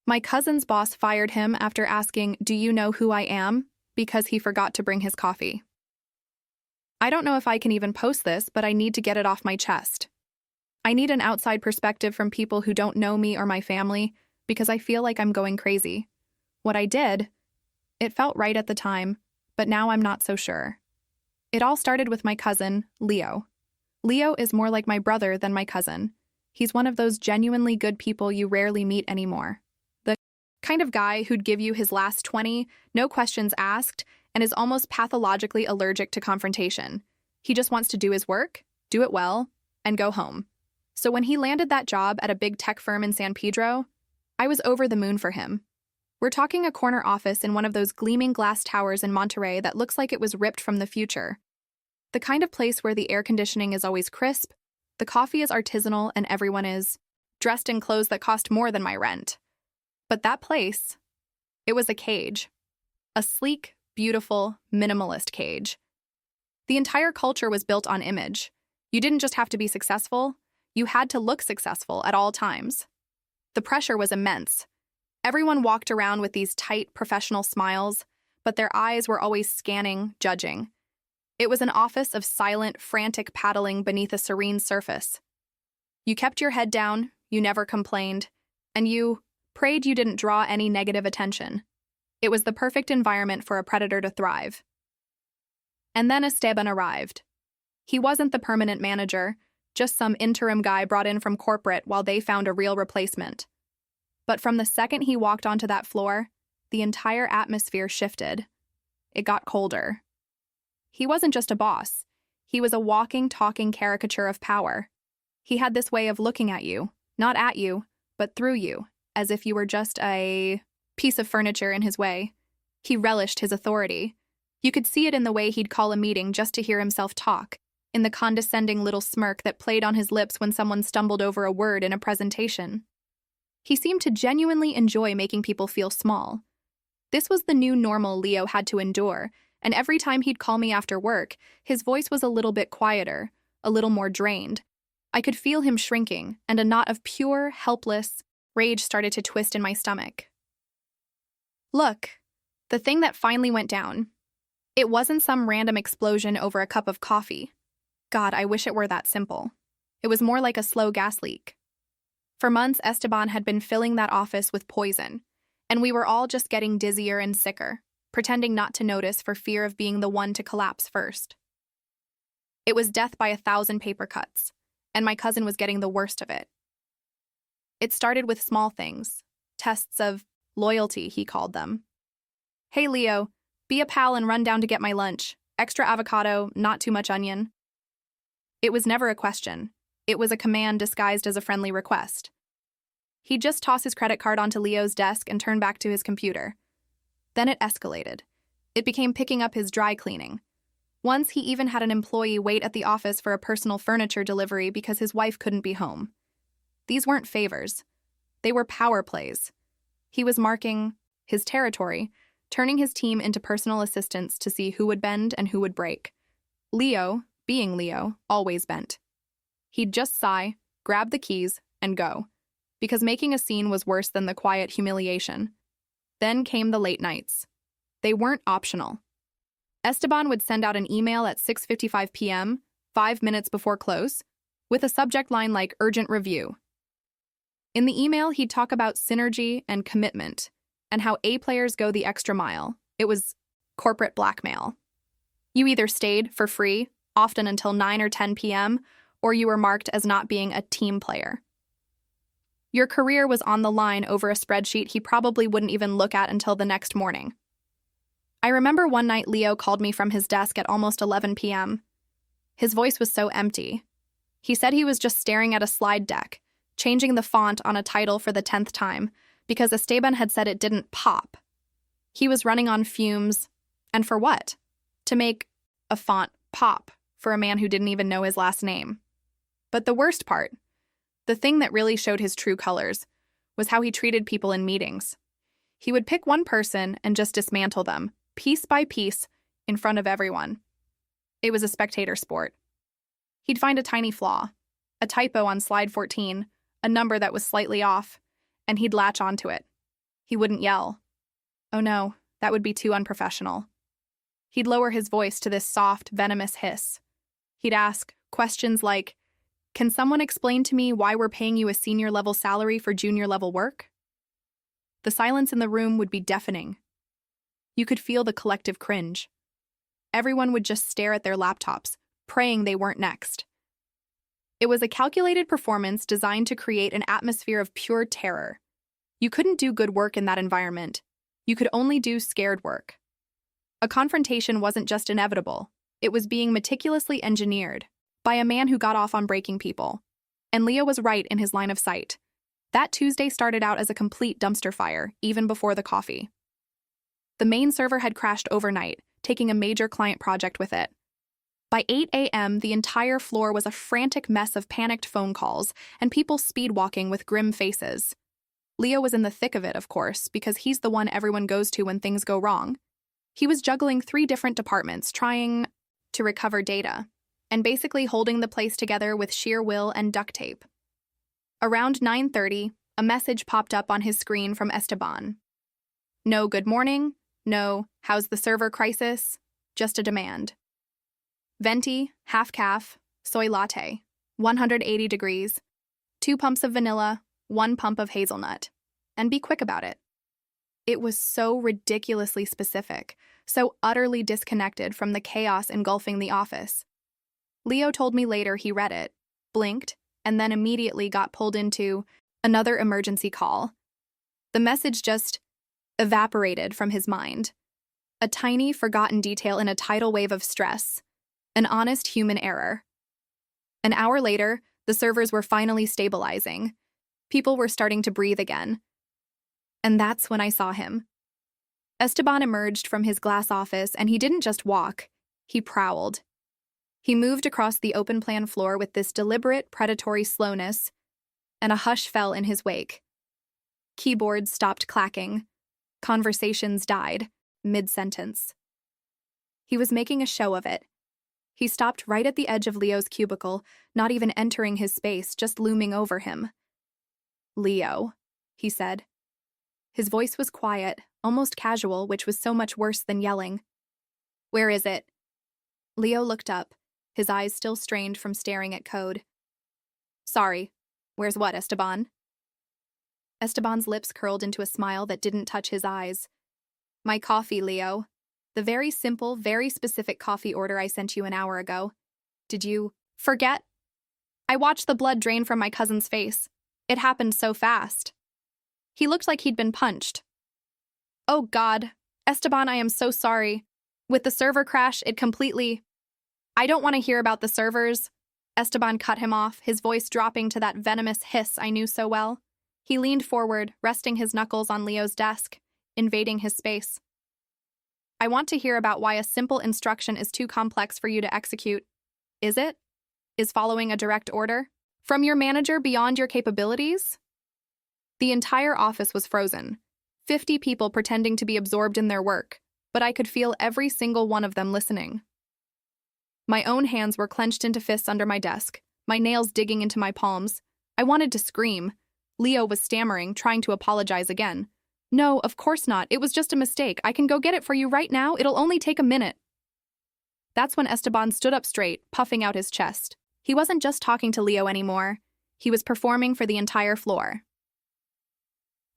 My cousin's boss fired him after asking, "Do you know who I am?" because he forgot to bring his coffee. I don't know if I can even post this, but I need to get it off my chest. I need an outside perspective from people who don't know me or my family because I feel like I'm going crazy. What I did, it felt right at the time, but now I'm not so sure. It all started with my cousin, Leo. Leo is more like my brother than my cousin. He's one of those genuinely good people you rarely meet anymore. The kind of guy who'd give you his last 20, no questions asked, and is almost pathologically allergic to confrontation. He just wants to do his work, do it well, and go home. So when he landed that job at a big tech firm in San Pedro, I was over the moon for him. We're talking a corner office in one of those gleaming glass towers in Monterey that looks like it was ripped from the future. The kind of place where the air conditioning is always crisp, the coffee is artisanal, and everyone is dressed in clothes that cost more than my rent. But that place, it was a cage. A sleek, beautiful, minimalist cage. The entire culture was built on image. You didn't just have to be successful, you had to look successful at all times. The pressure was immense. Everyone walked around with these tight, professional smiles, but their eyes were always scanning, judging. It was an office of silent, frantic paddling beneath a serene surface. You kept your head down, you never complained, and you prayed you didn't draw any negative attention. It was the perfect environment for a predator to thrive. And then Esteban arrived. He wasn't the permanent manager, just some interim guy brought in from corporate while they found a real replacement. But from the second he walked onto that floor, the entire atmosphere shifted. It got colder. He wasn't just a boss. He was a walking, talking caricature of power. He had this way of looking at you, not at you, but through you, as if you were just a piece of furniture in his way. He relished his authority. You could see it in the way he'd call a meeting just to hear himself talk, in the condescending little smirk that played on his lips when someone stumbled over a word in a presentation. He seemed to genuinely enjoy making people feel small. This was the new normal Leo had to endure, and every time he'd call me after work, his voice was a little bit quieter, a little more drained. I could feel him shrinking, and a knot of pure, helpless rage started to twist in my stomach. Look, the thing that finally went down. It wasn't some random explosion over a cup of coffee. God, I wish it were that simple. It was more like a slow gas leak. For months, Esteban had been filling that office with poison, and we were all just getting dizzier and sicker, pretending not to notice for fear of being the one to collapse first. It was death by 1,000 paper cuts, and my cousin was getting the worst of it. It started with small things, tests of loyalty, he called them. "Hey, Leo, be a pal and run down to get my lunch. Extra avocado, not too much onion." It was never a question. It was a command disguised as a friendly request. He'd just toss his credit card onto Leo's desk and turn back to his computer. Then it escalated. It became picking up his dry cleaning. Once he even had an employee wait at the office for a personal furniture delivery because his wife couldn't be home. These weren't favors. They were power plays. He was marking his territory, turning his team into personal assistants to see who would bend and who would break. Leo, being Leo, always bent. He'd just sigh, grab the keys, and go, because making a scene was worse than the quiet humiliation. Then came the late nights. They weren't optional. Esteban would send out an email at 6:55 p.m., 5 minutes before close, with a subject line like urgent review. In the email, he'd talk about synergy and commitment, and how A players go the extra mile. It was corporate blackmail. You either stayed for free, often until 9 or 10 p.m., or you were marked as not being a team player. Your career was on the line over a spreadsheet he probably wouldn't even look at until the next morning. I remember one night Leo called me from his desk at almost 11 p.m. His voice was so empty. He said he was just staring at a slide deck, changing the font on a title for the 10th time, because Esteban had said it didn't pop. He was running on fumes, and for what? To make a font pop for a man who didn't even know his last name. But the worst part, the thing that really showed his true colors, was how he treated people in meetings. He would pick one person and just dismantle them, piece by piece, in front of everyone. It was a spectator sport. He'd find a tiny flaw, a typo on slide 14, a number that was slightly off, and he'd latch onto it. He wouldn't yell. Oh no, that would be too unprofessional. He'd lower his voice to this soft, venomous hiss. He'd ask questions like, "Can someone explain to me why we're paying you a senior-level salary for junior-level work?" The silence in the room would be deafening. You could feel the collective cringe. Everyone would just stare at their laptops, praying they weren't next. It was a calculated performance designed to create an atmosphere of pure terror. You couldn't do good work in that environment. You could only do scared work. A confrontation wasn't just inevitable, it was being meticulously engineered by a man who got off on breaking people. And Leo was right in his line of sight. That Tuesday started out as a complete dumpster fire, even before the coffee. The main server had crashed overnight, taking a major client project with it. By 8 a.m., the entire floor was a frantic mess of panicked phone calls and people speed-walking with grim faces. Leo was in the thick of it, of course, because he's the one everyone goes to when things go wrong. He was juggling 3 different departments, trying to recover data, and basically holding the place together with sheer will and duct tape. Around 9:30, a message popped up on his screen from Esteban. No good morning, no how's the server crisis, just a demand. Venti, half calf, soy latte, 180 degrees, 2 pumps of vanilla, 1 pump of hazelnut, and be quick about it. It was so ridiculously specific, so utterly disconnected from the chaos engulfing the office. Leo told me later he read it, blinked, and then immediately got pulled into another emergency call. The message just evaporated from his mind. A tiny, forgotten detail in a tidal wave of stress. An honest human error. An hour later, the servers were finally stabilizing. People were starting to breathe again. And that's when I saw him. Esteban emerged from his glass office, and he didn't just walk, he prowled. He moved across the open-plan floor with this deliberate, predatory slowness, and a hush fell in his wake. Keyboards stopped clacking. Conversations died, mid-sentence. He was making a show of it. He stopped right at the edge of Leo's cubicle, not even entering his space, just looming over him. "Leo," he said. His voice was quiet, almost casual, which was so much worse than yelling. "Where is it?" Leo looked up, his eyes still strained from staring at code. "Sorry. Where's what, Esteban?" Esteban's lips curled into a smile that didn't touch his eyes. "My coffee, Leo. The very simple, very specific coffee order I sent you an hour ago. Did you forget?" I watched the blood drain from my cousin's face. It happened so fast. He looked like he'd been punched. "Oh God, Esteban, I am so sorry. With the server crash, it completely—" "I don't want to hear about the servers." Esteban cut him off, his voice dropping to that venomous hiss I knew so well. He leaned forward, resting his knuckles on Leo's desk, invading his space. "I want to hear about why a simple instruction is too complex for you to execute. Is it? Is following a direct order? From your manager beyond your capabilities?" The entire office was frozen. 50 people pretending to be absorbed in their work, but I could feel every single one of them listening. My own hands were clenched into fists under my desk, my nails digging into my palms. I wanted to scream. Leo was stammering, trying to apologize again. "No, of course not. It was just a mistake. I can go get it for you right now. It'll only take a minute." That's when Esteban stood up straight, puffing out his chest. He wasn't just talking to Leo anymore. He was performing for the entire floor.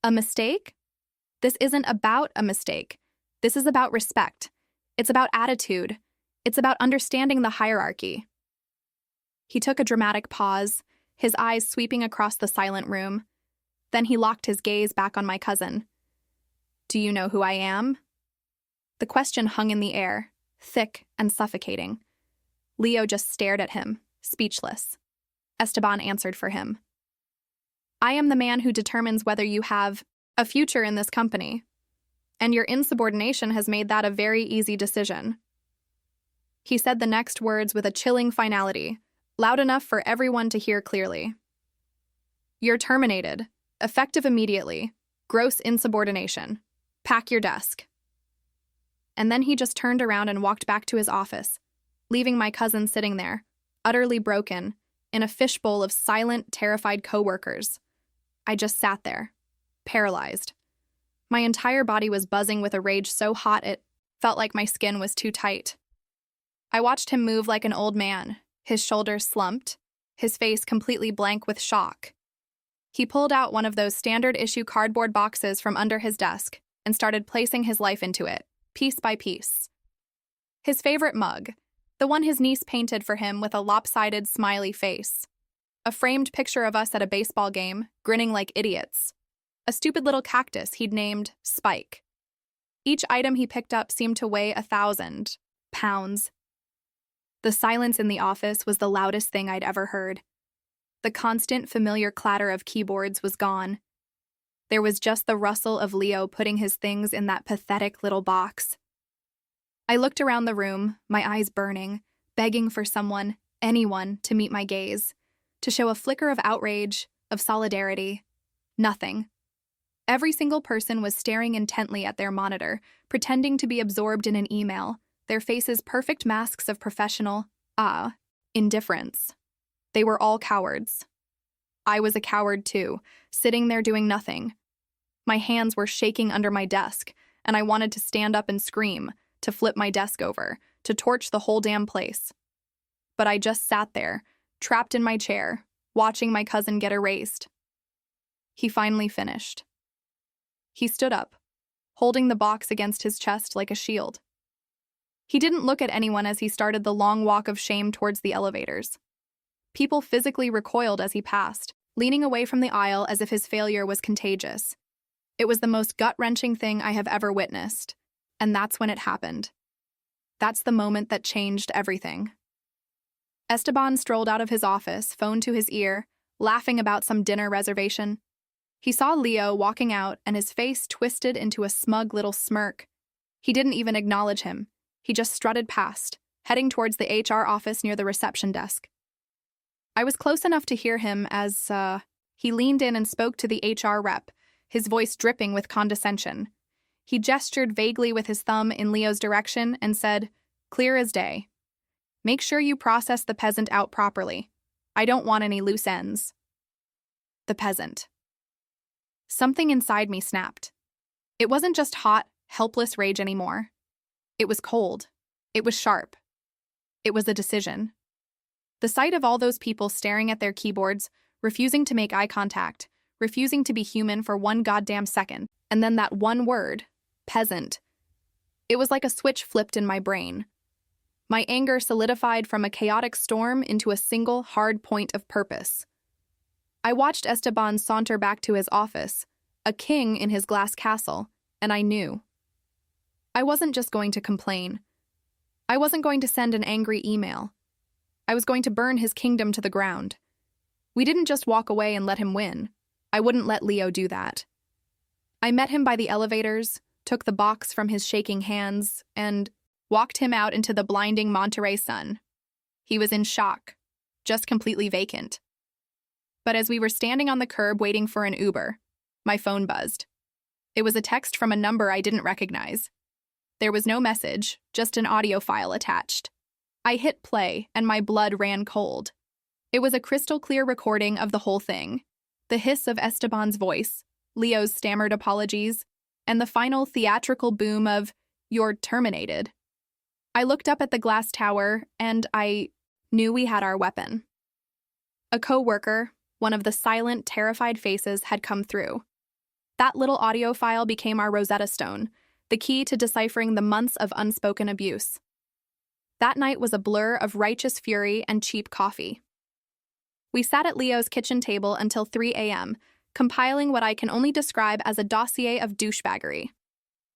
"A mistake? This isn't about a mistake. This is about respect. It's about attitude. It's about understanding the hierarchy." He took a dramatic pause, his eyes sweeping across the silent room. Then he locked his gaze back on my cousin. "Do you know who I am?" The question hung in the air, thick and suffocating. Leo just stared at him, speechless. Esteban answered for him. "I am the man who determines whether you have a future in this company, and your insubordination has made that a very easy decision." He said the next words with a chilling finality, loud enough for everyone to hear clearly. "You're terminated, effective immediately, gross insubordination. Pack your desk." And then he just turned around and walked back to his office, leaving my cousin sitting there, utterly broken, in a fishbowl of silent, terrified coworkers. I just sat there, paralyzed. My entire body was buzzing with a rage so hot it felt like my skin was too tight. I watched him move like an old man, his shoulders slumped, his face completely blank with shock. He pulled out one of those standard-issue cardboard boxes from under his desk and started placing his life into it, piece by piece. His favorite mug, the one his niece painted for him with a lopsided, smiley face. A framed picture of us at a baseball game, grinning like idiots. A stupid little cactus he'd named Spike. Each item he picked up seemed to weigh 1,000 pounds. The silence in the office was the loudest thing I'd ever heard. The constant, familiar clatter of keyboards was gone. There was just the rustle of Leo putting his things in that pathetic little box. I looked around the room, my eyes burning, begging for someone, anyone, to meet my gaze, to show a flicker of outrage, of solidarity. Nothing. Every single person was staring intently at their monitor, pretending to be absorbed in an email, their faces perfect masks of professional, indifference. They were all cowards. I was a coward too, sitting there doing nothing. My hands were shaking under my desk, and I wanted to stand up and scream, to flip my desk over, to torch the whole damn place. But I just sat there, trapped in my chair, watching my cousin get erased. He finally finished. He stood up, holding the box against his chest like a shield. He didn't look at anyone as he started the long walk of shame towards the elevators. People physically recoiled as he passed, leaning away from the aisle as if his failure was contagious. It was the most gut-wrenching thing I have ever witnessed, and that's when it happened. That's the moment that changed everything. Esteban strolled out of his office, phone to his ear, laughing about some dinner reservation. He saw Leo walking out, and his face twisted into a smug little smirk. He didn't even acknowledge him. He just strutted past, heading towards the HR office near the reception desk. I was close enough to hear him as, he leaned in and spoke to the HR rep, his voice dripping with condescension. He gestured vaguely with his thumb in Leo's direction and said, "Clear as day. Make sure you process the peasant out properly. I don't want any loose ends." The peasant. Something inside me snapped. It wasn't just hot, helpless rage anymore. It was cold. It was sharp. It was a decision. The sight of all those people staring at their keyboards, refusing to make eye contact, refusing to be human for one goddamn second, and then that one word, peasant. It was like a switch flipped in my brain. My anger solidified from a chaotic storm into a single hard point of purpose. I watched Esteban saunter back to his office, a king in his glass castle, and I knew. I wasn't just going to complain. I wasn't going to send an angry email. I was going to burn his kingdom to the ground. We didn't just walk away and let him win. I wouldn't let Leo do that. I met him by the elevators, took the box from his shaking hands, and walked him out into the blinding Monterey sun. He was in shock, just completely vacant. But as we were standing on the curb waiting for an Uber, my phone buzzed. It was a text from a number I didn't recognize. There was no message, just an audio file attached. I hit play, and my blood ran cold. It was a crystal-clear recording of the whole thing. The hiss of Esteban's voice, Leo's stammered apologies, and the final theatrical boom of, "You're terminated." I looked up at the glass tower, and I knew we had our weapon. A co-worker, one of the silent, terrified faces, had come through. That little audio file became our Rosetta Stone, the key to deciphering the months of unspoken abuse. That night was a blur of righteous fury and cheap coffee. We sat at Leo's kitchen table until 3 a.m., compiling what I can only describe as a dossier of douchebaggery.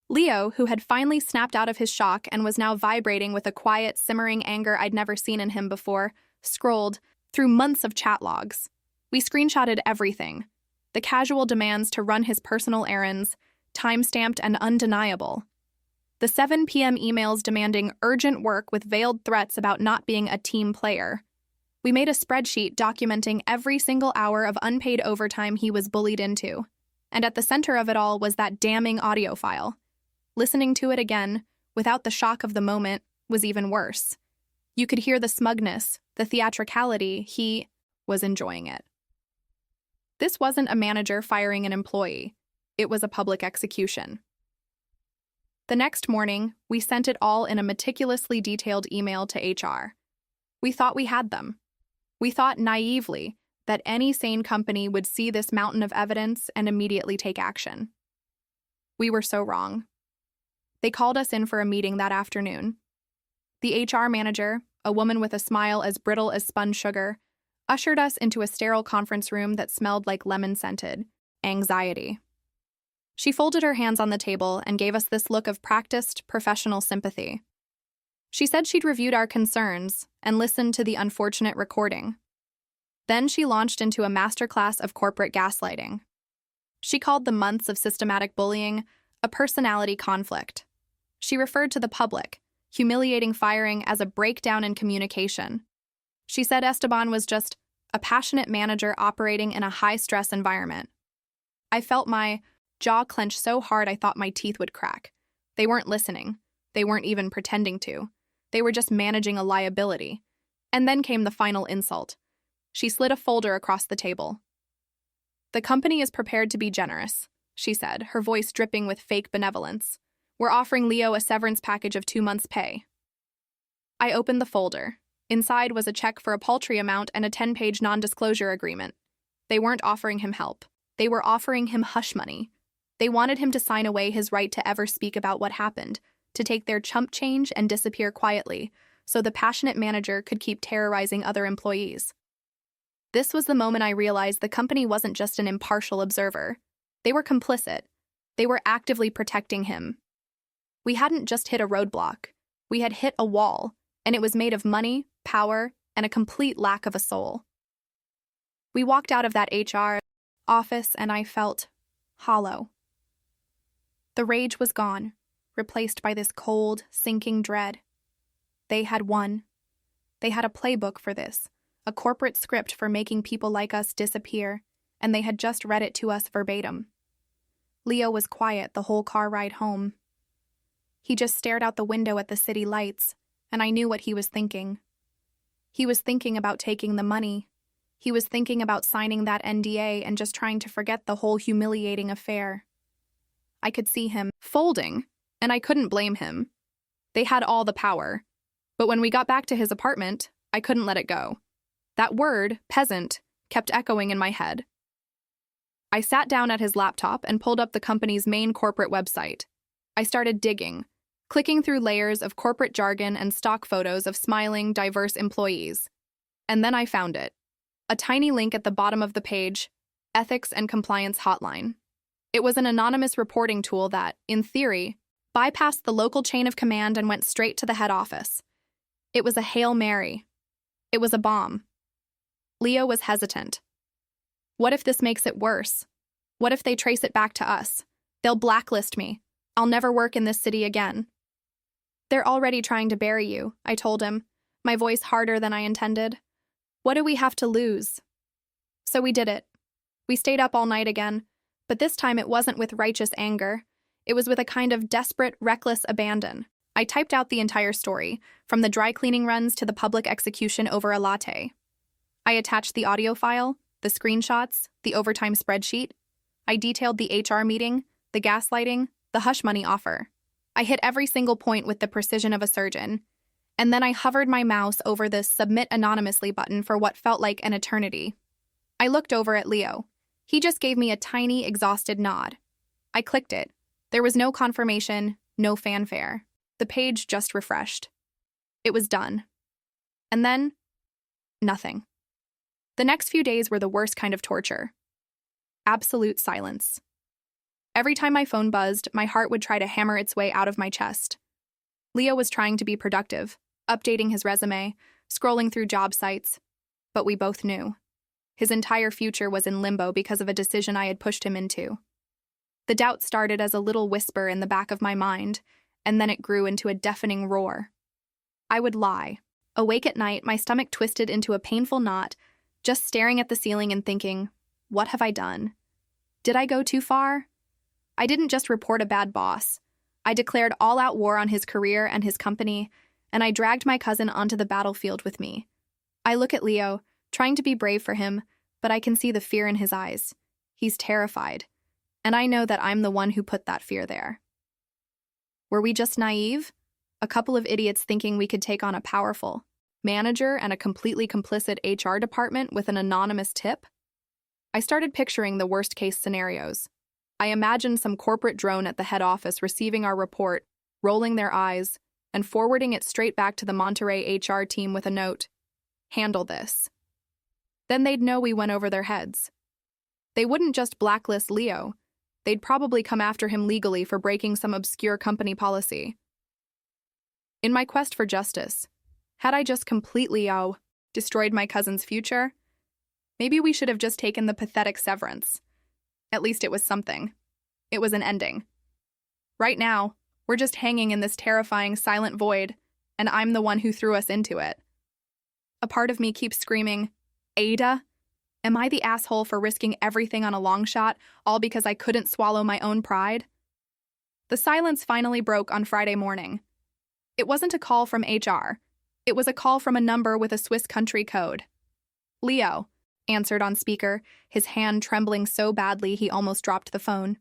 Leo, who had finally snapped out of his shock and was now vibrating with a quiet, simmering anger I'd never seen in him before, scrolled through months of chat logs. We screenshotted everything. The casual demands to run his personal errands, time-stamped and undeniable. The 7 p.m. emails demanding urgent work with veiled threats about not being a team player. We made a spreadsheet documenting every single hour of unpaid overtime he was bullied into. And at the center of it all was that damning audio file. Listening to it again, without the shock of the moment, was even worse. You could hear the smugness, the theatricality. He was enjoying it. This wasn't a manager firing an employee. It was a public execution. The next morning, we sent it all in a meticulously detailed email to HR. We thought we had them. We thought naively that any sane company would see this mountain of evidence and immediately take action. We were so wrong. They called us in for a meeting that afternoon. The HR manager, a woman with a smile as brittle as spun sugar, ushered us into a sterile conference room that smelled like lemon-scented anxiety. She folded her hands on the table and gave us this look of practiced, professional sympathy. She said she'd reviewed our concerns and listened to the unfortunate recording. Then she launched into a masterclass of corporate gaslighting. She called the months of systematic bullying a personality conflict. She referred to the public, humiliating firing as a breakdown in communication. She said Esteban was just a passionate manager operating in a high-stress environment. I felt my jaw clench so hard I thought my teeth would crack. They weren't listening. They weren't even pretending to. They were just managing a liability. And then came the final insult. She slid a folder across the table. "The company is prepared to be generous," she said, her voice dripping with fake benevolence. "We're offering Leo a severance package of 2 months' pay." I opened the folder. Inside was a check for a paltry amount and a 10-page non-disclosure agreement. They weren't offering him help. They were offering him hush money. They wanted him to sign away his right to ever speak about what happened, to take their chump change and disappear quietly, so the passionate manager could keep terrorizing other employees. This was the moment I realized the company wasn't just an impartial observer. They were complicit. They were actively protecting him. We hadn't just hit a roadblock. We had hit a wall, and it was made of money, power, and a complete lack of a soul. We walked out of that HR office, and I felt hollow. The rage was gone, replaced by this cold, sinking dread. They had won. They had a playbook for this, a corporate script for making people like us disappear, and they had just read it to us verbatim. Leo was quiet the whole car ride home. He just stared out the window at the city lights, and I knew what he was thinking. He was thinking about taking the money. He was thinking about signing that NDA and just trying to forget the whole humiliating affair. I could see him folding, and I couldn't blame him. They had all the power. But when we got back to his apartment, I couldn't let it go. That word, peasant, kept echoing in my head. I sat down at his laptop and pulled up the company's main corporate website. I started digging, clicking through layers of corporate jargon and stock photos of smiling, diverse employees. And then I found it. A tiny link at the bottom of the page, Ethics and Compliance Hotline. It was an anonymous reporting tool that, in theory, bypassed the local chain of command and went straight to the head office. It was a Hail Mary. It was a bomb. Leo was hesitant. What if this makes it worse? What if they trace it back to us? They'll blacklist me. I'll never work in this city again. "They're already trying to bury you," I told him, my voice harder than I intended. "What do we have to lose?" So we did it. We stayed up all night again, but this time it wasn't with righteous anger. It was with a kind of desperate, reckless abandon. I typed out the entire story, from the dry cleaning runs to the public execution over a latte. I attached the audio file, the screenshots, the overtime spreadsheet. I detailed the HR meeting, the gaslighting, the hush money offer. I hit every single point with the precision of a surgeon. And then I hovered my mouse over the Submit Anonymously button for what felt like an eternity. I looked over at Leo. He just gave me a tiny, exhausted nod. I clicked it. There was no confirmation, no fanfare. The page just refreshed. It was done. And then, nothing. The next few days were the worst kind of torture. Absolute silence. Every time my phone buzzed, my heart would try to hammer its way out of my chest. Leo was trying to be productive, updating his resume, scrolling through job sites. But we both knew. His entire future was in limbo because of a decision I had pushed him into. The doubt started as a little whisper in the back of my mind, and then it grew into a deafening roar. I would lie. Awake at night, my stomach twisted into a painful knot, just staring at the ceiling and thinking, what have I done? Did I go too far? I didn't just report a bad boss. I declared all-out war on his career and his company, and I dragged my cousin onto the battlefield with me. I look at Leo, trying to be brave for him, but I can see the fear in his eyes. He's terrified. And I know that I'm the one who put that fear there. Were we just naive? A couple of idiots thinking we could take on a powerful manager and a completely complicit HR department with an anonymous tip? I started picturing the worst-case scenarios. I imagined some corporate drone at the head office receiving our report, rolling their eyes, and forwarding it straight back to the Monterey HR team with a note, "Handle this." Then they'd know we went over their heads. They wouldn't just blacklist Leo. They'd probably come after him legally for breaking some obscure company policy. In my quest for justice, had I just completely, destroyed my cousin's future? Maybe we should have just taken the pathetic severance. At least it was something. It was an ending. Right now, we're just hanging in this terrifying silent void, and I'm the one who threw us into it. A part of me keeps screaming, Ada? Am I the asshole for risking everything on a long shot, all because I couldn't swallow my own pride? The silence finally broke on Friday morning. It wasn't a call from HR. It was a call from a number with a Swiss country code. Leo answered on speaker, his hand trembling so badly he almost dropped the phone.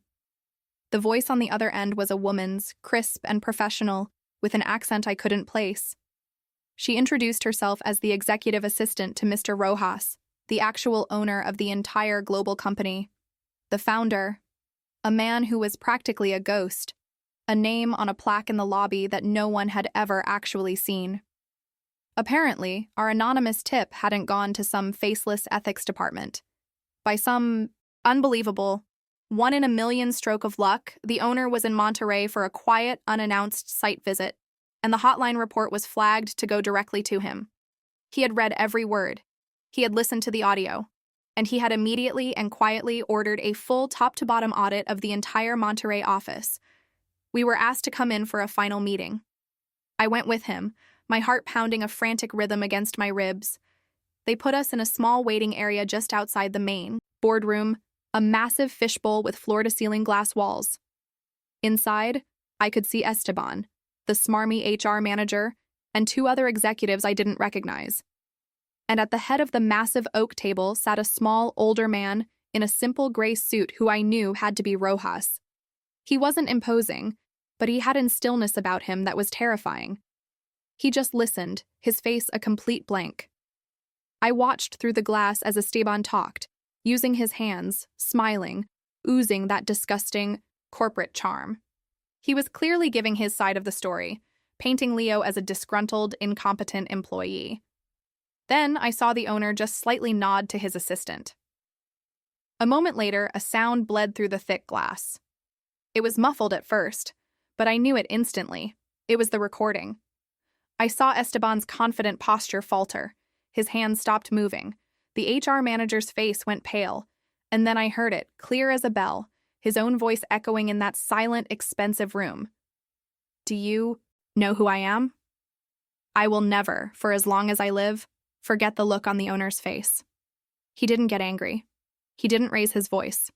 The voice on the other end was a woman's, crisp and professional, with an accent I couldn't place. She introduced herself as the executive assistant to Mr. Rojas, the actual owner of the entire global company, the founder, a man who was practically a ghost, a name on a plaque in the lobby that no one had ever actually seen. Apparently, our anonymous tip hadn't gone to some faceless ethics department. By some unbelievable, 1-in-a-million stroke of luck, the owner was in Monterey for a quiet, unannounced site visit, and the hotline report was flagged to go directly to him. He had read every word. He had listened to the audio, and he had immediately and quietly ordered a full top-to-bottom audit of the entire Monterey office. We were asked to come in for a final meeting. I went with him, my heart pounding a frantic rhythm against my ribs. They put us in a small waiting area just outside the main boardroom, a massive fishbowl with floor-to-ceiling glass walls. Inside, I could see Esteban, the smarmy HR manager, and 2 other executives I didn't recognize. And at the head of the massive oak table sat a small, older man in a simple gray suit who I knew had to be Rojas. He wasn't imposing, but he had a stillness about him that was terrifying. He just listened, his face a complete blank. I watched through the glass as Esteban talked, using his hands, smiling, oozing that disgusting, corporate charm. He was clearly giving his side of the story, painting Leo as a disgruntled, incompetent employee. Then I saw the owner just slightly nod to his assistant. A moment later, a sound bled through the thick glass. It was muffled at first, but I knew it instantly. It was the recording. I saw Esteban's confident posture falter. His hands stopped moving. The HR manager's face went pale, and then I heard it, clear as a bell, his own voice echoing in that silent, expensive room. "Do you know who I am?" I will never, for as long as I live, forget the look on the owner's face. He didn't get angry. He didn't raise his voice.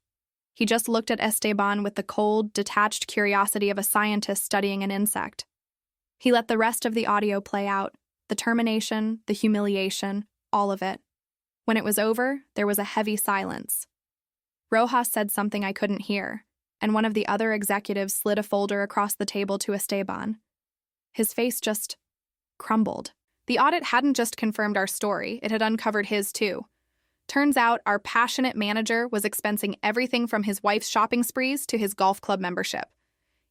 He just looked at Esteban with the cold, detached curiosity of a scientist studying an insect. He let the rest of the audio play out, the termination, the humiliation, all of it. When it was over, there was a heavy silence. Rojas said something I couldn't hear, and one of the other executives slid a folder across the table to Esteban. His face just crumbled. The audit hadn't just confirmed our story, it had uncovered his too. Turns out our passionate manager was expensing everything from his wife's shopping sprees to his golf club membership.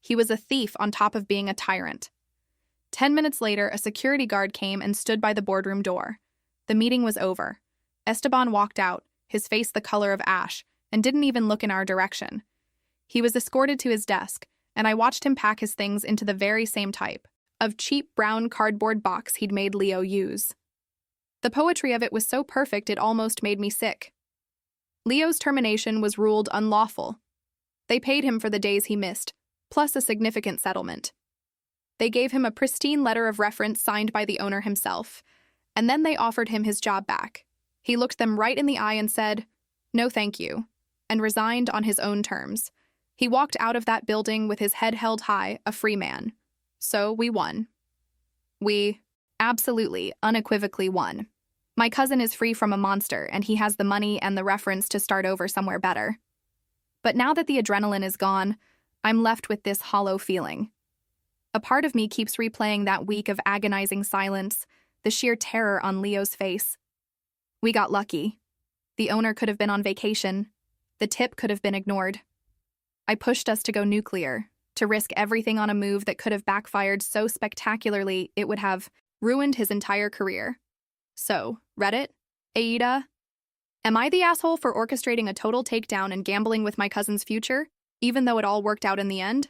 He was a thief on top of being a tyrant. 10 minutes later, a security guard came and stood by the boardroom door. The meeting was over. Esteban walked out, his face the color of ash, and didn't even look in our direction. He was escorted to his desk, and I watched him pack his things into the very same type of cheap brown cardboard box he'd made Leo use. The poetry of it was so perfect it almost made me sick. Leo's termination was ruled unlawful. They paid him for the days he missed, plus a significant settlement. They gave him a pristine letter of reference signed by the owner himself, and then they offered him his job back. He looked them right in the eye and said, "No thank you," and resigned on his own terms. He walked out of that building with his head held high, a free man. So we won. We absolutely, unequivocally won. My cousin is free from a monster, and he has the money and the reference to start over somewhere better. But now that the adrenaline is gone, I'm left with this hollow feeling. A part of me keeps replaying that week of agonizing silence, the sheer terror on Leo's face. We got lucky. The owner could have been on vacation. The tip could have been ignored. I pushed us to go nuclear, to risk everything on a move that could have backfired so spectacularly it would have ruined his entire career. So, Reddit? Aida? Am I the asshole for orchestrating a total takedown and gambling with my cousin's future, even though it all worked out in the end?